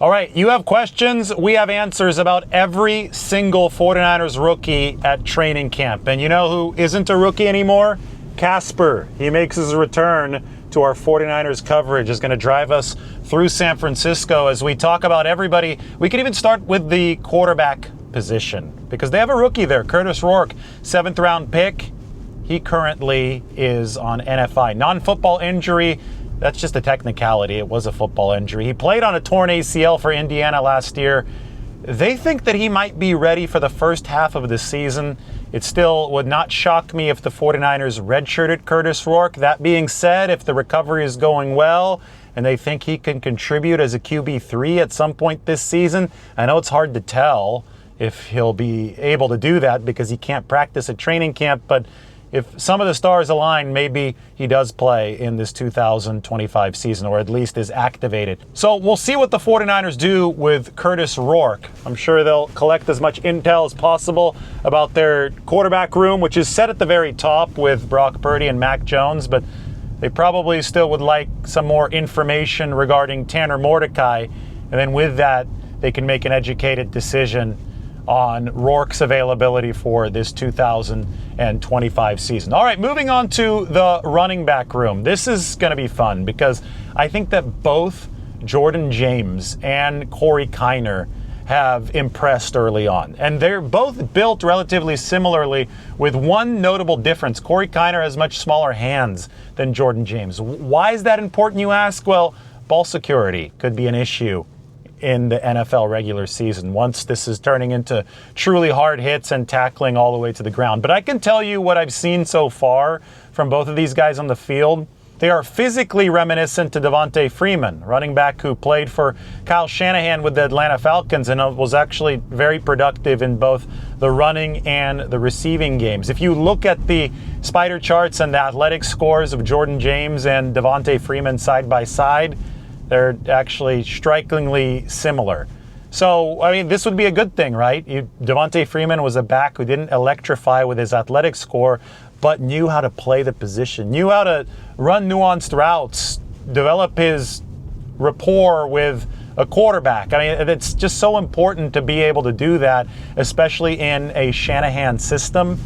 All right, you have questions. We have answers about every single 49ers rookie at training camp. And you know who isn't a rookie anymore? Casper. He makes his return to our 49ers coverage. Is going to drive us through San Francisco as we talk about everybody. We could even start with the quarterback position because they have a rookie there, Curtis Rourke, 7th round pick. He currently is on NFI. Non-football injury. That's just a technicality. It was a football injury. He played on a torn ACL for Indiana last year. They think that he might be ready for the first half of the season. It still would not shock me if the 49ers redshirted Curtis Rourke. That being said, if the recovery is going well and they think he can contribute as a QB3 at some point this season, I know it's hard to tell if he'll be able to do that because he can't practice at training camp, but if some of the stars align, maybe he does play in this 2025 season, or at least is activated. So we'll see what the 49ers do with Curtis Rourke. I'm sure they'll collect as much intel as possible about their quarterback room, which is set at the very top with Brock Purdy and Mac Jones, but they probably still would like some more information regarding Tanner Mordecai, and then with that, they can make an educated decision on Rourke's availability for this 2025 season. All right, moving on to the running back room. This is going to be fun because I think that both Jordan James and Corey Kiner have impressed early on. And they're both built relatively similarly with one notable difference. Corey Kiner has much smaller hands than Jordan James. Why is that important, you ask? Well, ball security could be an issue in the NFL regular season once this is turning into truly hard hits and tackling all the way to the ground. But I can tell you what I've seen so far from both of these guys on the field. They are physically reminiscent to Devonta Freeman, running back who played for Kyle Shanahan with the Atlanta Falcons and was actually very productive in both the running and the receiving games. If you look at the spider charts and the athletic scores of Jordan James and Devonta Freeman side by side, they're actually strikingly similar. So, I mean, this would be a good thing, right? Devonta Freeman was a back who didn't electrify with his athletic score, but knew how to play the position, knew how to run nuanced routes, develop his rapport with a quarterback. I mean, it's just so important to be able to do that, especially in a Shanahan system.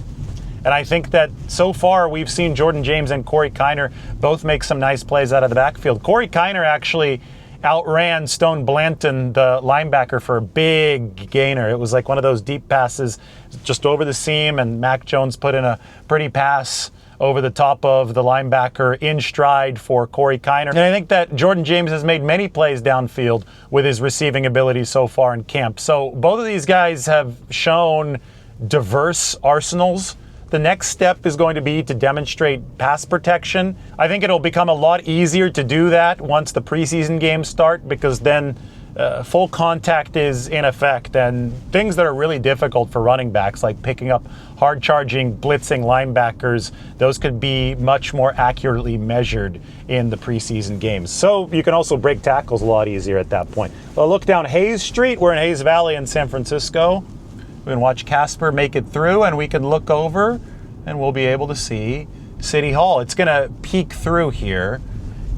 And I think that so far we've seen Jordan James and Corey Kiner both make some nice plays out of the backfield. Corey Kiner actually outran Stone Blanton, the linebacker, for a big gainer. It was like one of those deep passes just over the seam, and Mac Jones put in a pretty pass over the top of the linebacker in stride for Corey Kiner. And I think that Jordan James has made many plays downfield with his receiving ability so far in camp. So both of these guys have shown diverse arsenals. The next step is going to be to demonstrate pass protection. I think it'll become a lot easier to do that once the preseason games start because then full contact is in effect, and things that are really difficult for running backs like picking up hard-charging, blitzing linebackers, those could be much more accurately measured in the preseason games. So you can also break tackles a lot easier at that point. Well, look down Hayes Street. We're in Hayes Valley in San Francisco. We can watch Casper make it through, and we can look over, and we'll be able to see City Hall. It's going to peek through here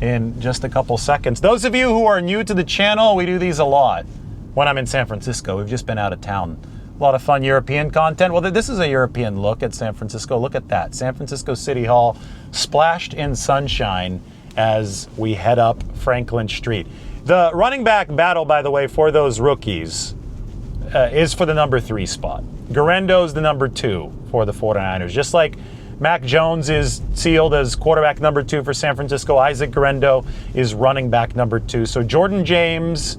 in just a couple seconds. Those of you who are new to the channel, we do these a lot when I'm in San Francisco. We've just been out of town. A lot of fun European content. Well, this is a European look at San Francisco. Look at that. San Francisco City Hall splashed in sunshine as we head up Franklin Street. The running back battle, by the way, for those rookies is for the number 3 spot. Guarendo's the number 2 for the 49ers. Just like Mac Jones is sealed as quarterback number 2 for San Francisco, Isaac Guarendo is running back number 2. So Jordan James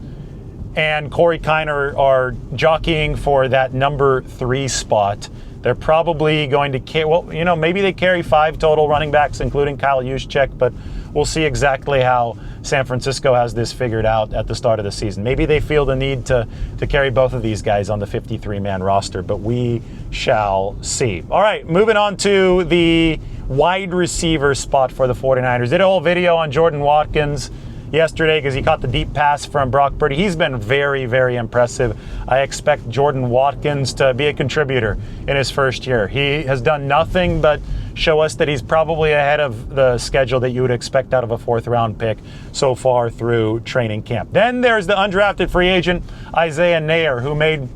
and Corey Kiner are jockeying for that number 3 spot. They're probably going to carry, well, you know, maybe they carry 5 total running backs, including Kyle Juszczyk, but we'll see exactly how San Francisco has this figured out at the start of the season. Maybe they feel the need to carry both of these guys on the 53-man roster, but we shall see. All right, moving on to the wide receiver spot for the 49ers. Did a whole video on Jordan Watkins. yesterday because he caught the deep pass from Brock Purdy. He's been very, very impressive. I expect Jordan Watkins to be a contributor in his first year. He has done nothing but show us that he's probably ahead of the schedule that you would expect out of a fourth-round pick so far through training camp. Then there's the undrafted free agent Isaiah Neyor, who made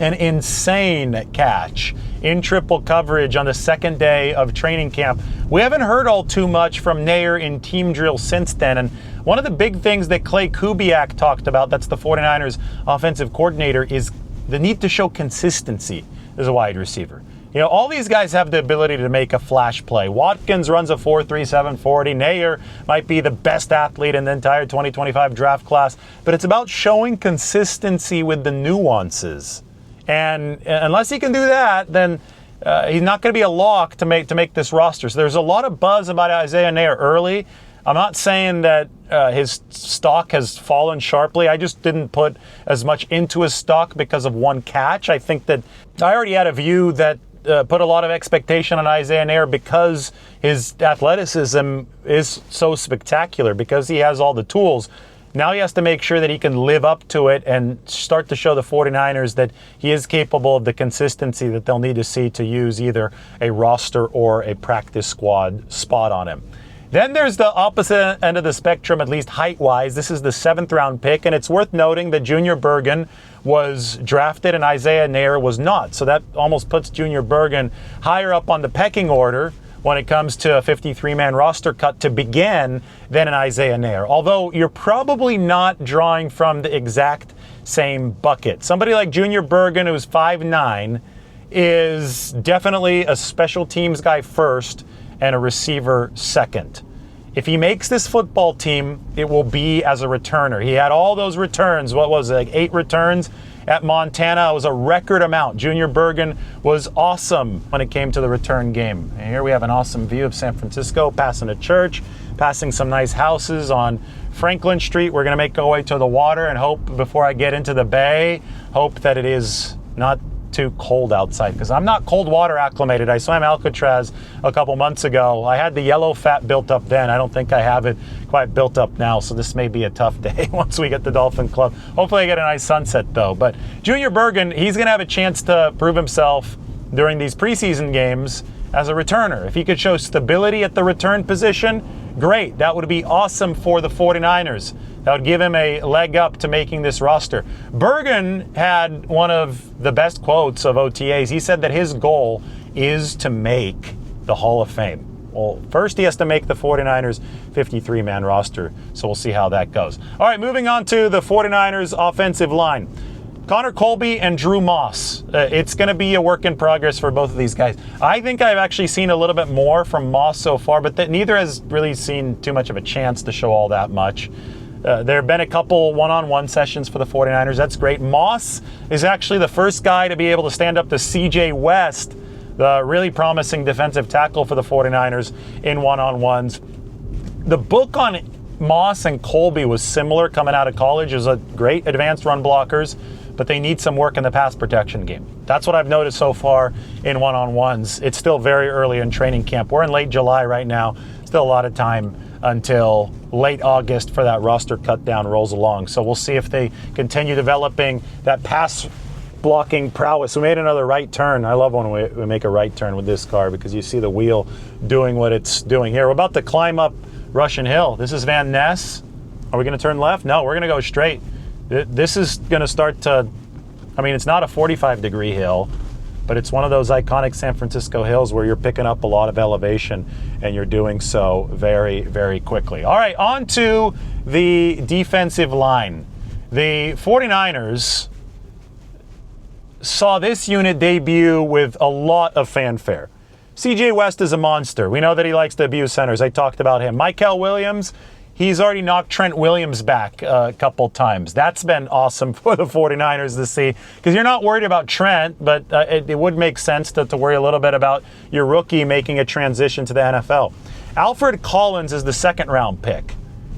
an insane catch in triple coverage on the second day of training camp. We haven't heard all too much from Neyor in team drill since then, and one of the big things that Clay Kubiak talked about, that's the 49ers offensive coordinator, is the need to show consistency as a wide receiver. You know, all these guys have the ability to make a flash play. Watkins runs a 4.37 40. Neyor might be the best athlete in the entire 2025 draft class, but it's about showing consistency with the nuances. And unless he can do that, then he's not going to be a lock to make this roster. So there's a lot of buzz about Isaiah Neyor early. I'm not saying that his stock has fallen sharply. I just didn't put as much into his stock because of one catch. I think that I already had a view that put a lot of expectation on Isaiah Neyor because his athleticism is so spectacular, because he has all the tools. Now he has to make sure that he can live up to it and start to show the 49ers that he is capable of the consistency that they'll need to see to use either a roster or a practice squad spot on him. Then there's the opposite end of the spectrum, at least height-wise. This is the 7th-round pick, and it's worth noting that Junior Bergen was drafted and Isaiah Neyor was not. So that almost puts Junior Bergen higher up on the pecking order when it comes to a 53-man roster cut to begin than an Isaiah Neyor. Although you're probably not drawing from the exact same bucket. Somebody like Junior Bergen, who's 5'9", is definitely a special teams guy first and a receiver second. If he makes this football team, it will be as a returner. He had all those returns. What was it, like 8 returns at Montana? It was a record amount. Junior Bergen was awesome when it came to the return game. And here we have an awesome view of San Francisco, passing a church, passing some nice houses on Franklin Street. We're going to make our way to the water and hope, before I get into the bay, hope that it is not too cold outside, because I'm not cold water acclimated. I swam Alcatraz a couple months ago. I had the yellow fat built up then. I don't think I have it quite built up now, so this may be a tough day once we get the Dolphin Club. Hopefully I get a nice sunset though. But Junior Bergen, he's going to have a chance to prove himself during these preseason games as a returner. If he could show stability at the return position, great. That would be awesome for the 49ers. That would give him a leg up to making this roster. Bergen had one of the best quotes of OTAs. He said that his goal is to make the Hall of Fame. Well, first he has to make the 49ers 53-man roster, so we'll see how that goes. All right, moving on to the 49ers offensive line. Connor Colby and Drew Moss. It's going to be a work in progress for both of these guys. I think I've actually seen a little bit more from Moss so far, but neither has really seen too much of a chance to show all that much. There have been a couple one-on-one sessions for the 49ers. That's great. Moss is actually the first guy to be able to stand up to CJ West, the really promising defensive tackle for the 49ers in one-on-ones. The book on Moss and Colby was similar coming out of college. It was a great advanced run blockers, but they need some work in the pass protection game. That's what I've noticed so far in one-on-ones. It's still very early in training camp. We're in late July right now. Still a lot of time until late August for that roster cut down rolls along. So we'll see if they continue developing that pass blocking prowess. We made another right turn. I love when we make a right turn with this car because you see the wheel doing what it's doing here. We're about to climb up Russian Hill. This is Van Ness. Are we going to turn left? No, we're going to go straight. This is going to start to, I mean, it's not a 45-degree hill, but it's one of those iconic San Francisco hills where you're picking up a lot of elevation and you're doing so very, very quickly. All right, on to the defensive line. The 49ers saw this unit debut with a lot of fanfare. CJ West is a monster. We know that he likes to abuse centers. I talked about him. Mykel Williams, he's already knocked Trent Williams back a couple times. That's been awesome for the 49ers to see, because you're not worried about Trent, but it would make sense to worry a little bit about your rookie making a transition to the NFL. Alfred Collins is the 2nd-round pick,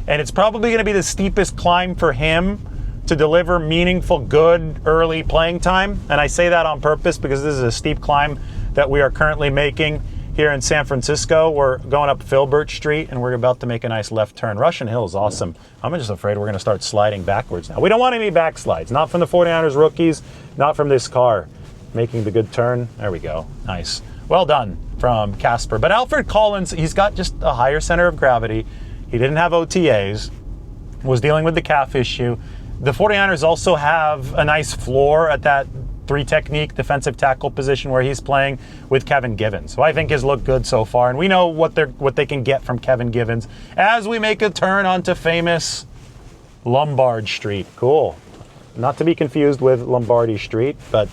and it's probably going to be the steepest climb for him to deliver meaningful, good, early playing time. And I say that on purpose because this is a steep climb that we are currently making. here in San Francisco. We're going up Filbert Street, and we're about to make a nice left turn. Russian Hill is awesome. I'm just afraid we're going to start sliding backwards now. We don't want any backslides. Not from the 49ers rookies, not from this car. Making the good turn. There we go. Nice. Well done from Casper. But Alfred Collins, he's got just a higher center of gravity. He didn't have OTAs, was dealing with the calf issue. The 49ers also have a nice floor at that 3 technique defensive tackle position where he's playing with Kevin Givens, who I think has looked good so far. And we know what they can get from Kevin Givens as we make a turn onto famous Lombard Street. Cool. Not to be confused with Lombardi Street, but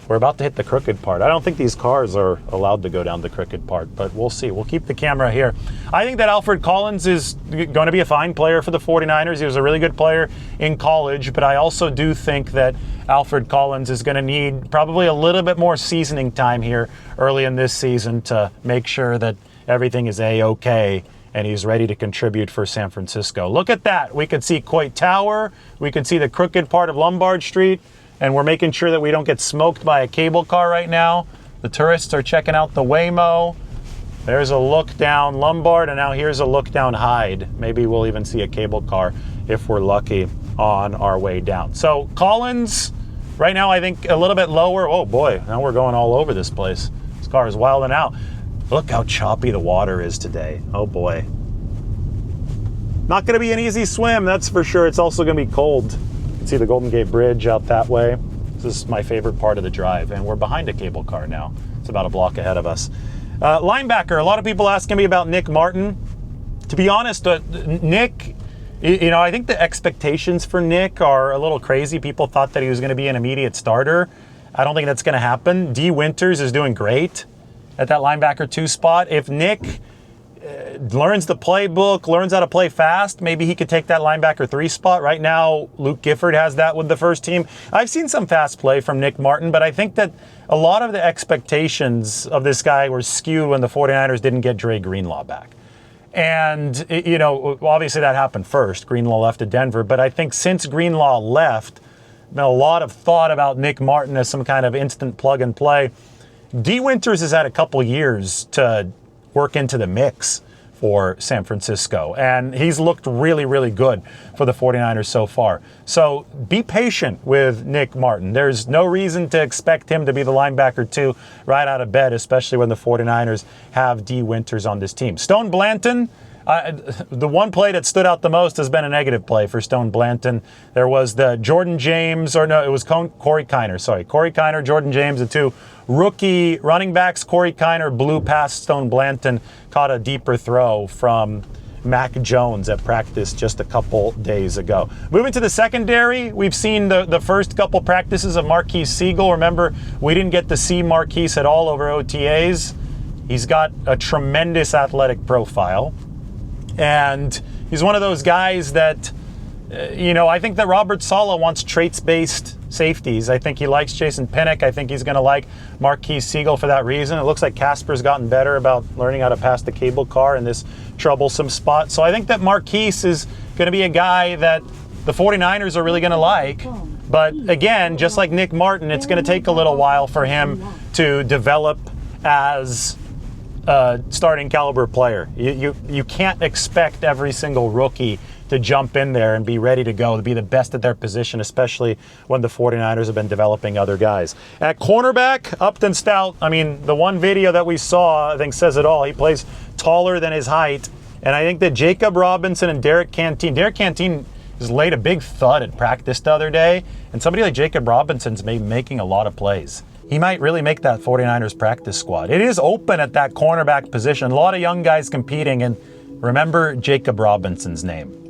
we're about to hit the crooked part. I don't think these cars are allowed to go down the crooked part, but we'll see. We'll keep the camera here. I think that Alfred Collins is going to be a fine player for the 49ers. He was a really good player in college, but I also do think that Alfred Collins is going to need probably a little bit more seasoning time here early in this season to make sure that everything is A-okay and he's ready to contribute for San Francisco. Look at that. We could see Coit Tower. We could see the crooked part of Lombard Street. And we're making sure that we don't get smoked by a cable car right now. The tourists are checking out the Waymo. There's a look down Lombard, and now here's a look down Hyde. Maybe we'll even see a cable car if we're lucky on our way down. So Collins, right now I think a little bit lower. Oh boy, now we're going all over this place. This car is wilding out. Look how choppy the water is today. Oh boy. Not gonna be an easy swim, that's for sure. It's also gonna be cold. See the Golden Gate Bridge out that way. This is my favorite part of the drive, and we're behind a cable car now. It's about a block ahead of us. Linebacker, a lot of people asking me about Nick Martin. To be honest, Nick, I think the expectations for Nick are a little crazy. People thought that he was going to be an immediate starter. I don't think that's going to happen. D. Winters is doing great at that linebacker 2 spot. If Nick learns the playbook, learns how to play fast, maybe he could take that linebacker 3 spot. Right now, Luke Gifford has that with the first team. I've seen some fast play from Nick Martin, but I think that a lot of the expectations of this guy were skewed when the 49ers didn't get Dre Greenlaw back. And, obviously that happened first. Greenlaw left to Denver, but I think since Greenlaw left, been a lot of thought about Nick Martin as some kind of instant plug and play. D. Winters has had a couple years to work into the mix for San Francisco, and he's looked really, really good for the 49ers so far. So be patient with Nick Martin. There's no reason to expect him to be the linebacker 2 right out of bed, especially when the 49ers have D. Winters on this team. Stone Blanton, the one play that stood out the most has been a negative play for Stone Blanton. There was the Jordan James, or no, it was Corey Kiner. Sorry, Corey Kiner, Jordan James, the 2 rookie running backs. Corey Kiner blew past Stone Blanton, caught a deeper throw from Mac Jones at practice just a couple days ago. Moving to the secondary, we've seen the first couple practices of Marquise Siegel. Remember, we didn't get to see Marquise at all over OTAs. He's got a tremendous athletic profile. And he's one of those guys that, I think that Robert Saleh wants traits-based safeties. I think he likes Jason Pinnock. I think he's going to like Marquise Siegel for that reason. It looks like Casper's gotten better about learning how to pass the cable car in this troublesome spot. So I think that Marquise is going to be a guy that the 49ers are really going to like. But again, just like Nick Martin, it's going to take a little while for him to develop as starting caliber player. You can't expect every single rookie to jump in there and be ready to go, to be the best at their position, especially when the 49ers have been developing other guys. At cornerback, Upton Stout, the one video that we saw, I think says it all. He plays taller than his height. And I think that Jacob Robinson and Derek Canteen has laid a big thud at practice the other day. And somebody like Jacob Robinson's making a lot of plays. He might really make that 49ers practice squad. It is open at that cornerback position. A lot of young guys competing, and remember Jacob Robinson's name.